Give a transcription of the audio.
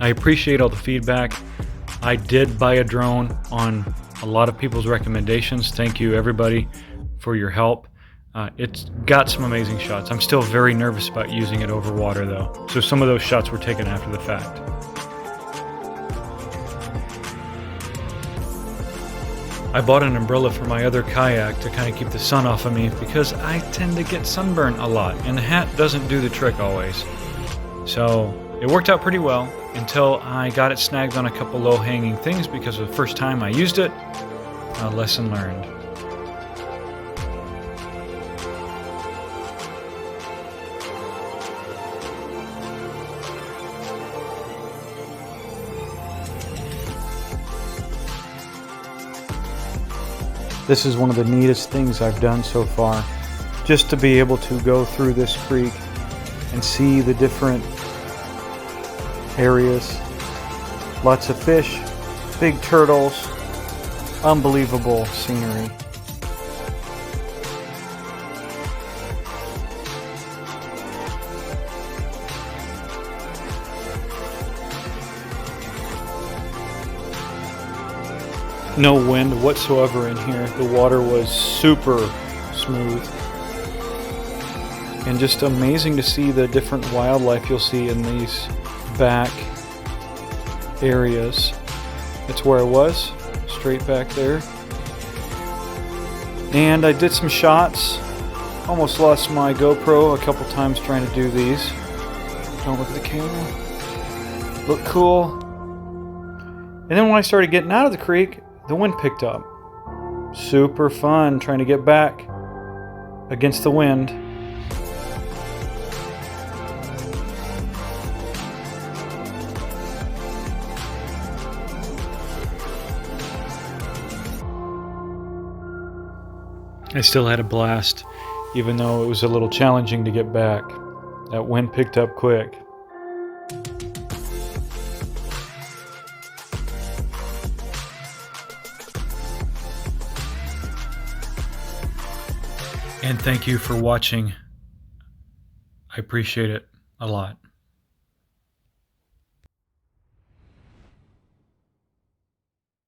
I appreciate all the feedback. I did buy a drone on a lot of people's recommendations. Thank you everybody for your help. It's got some amazing shots. I'm still very nervous about using it over water though, so some of those shots were taken after the fact. I bought an umbrella for my other kayak to kind of keep the sun off of me because I tend to get sunburned a lot and the hat doesn't do the trick always. So it worked out pretty well until I got it snagged on a couple low-hanging things because the first time I used it, a lesson learned. This is one of the neatest things I've done so far, just to be able to go through this creek and see the different areas. Lots of fish, big turtles, unbelievable scenery. No wind whatsoever in here. The water was super smooth. And just amazing to see the different wildlife you'll see in these back areas. That's where I was, straight back there. And I did some shots. Almost lost my GoPro a couple times trying to do these. Don't look at the camera. Look cool. And then when I started getting out of the creek, the wind picked up. Super fun trying to get back against the wind. I still had a blast, even though it was a little challenging to get back. That wind picked up quick. And thank you for watching. I appreciate it a lot.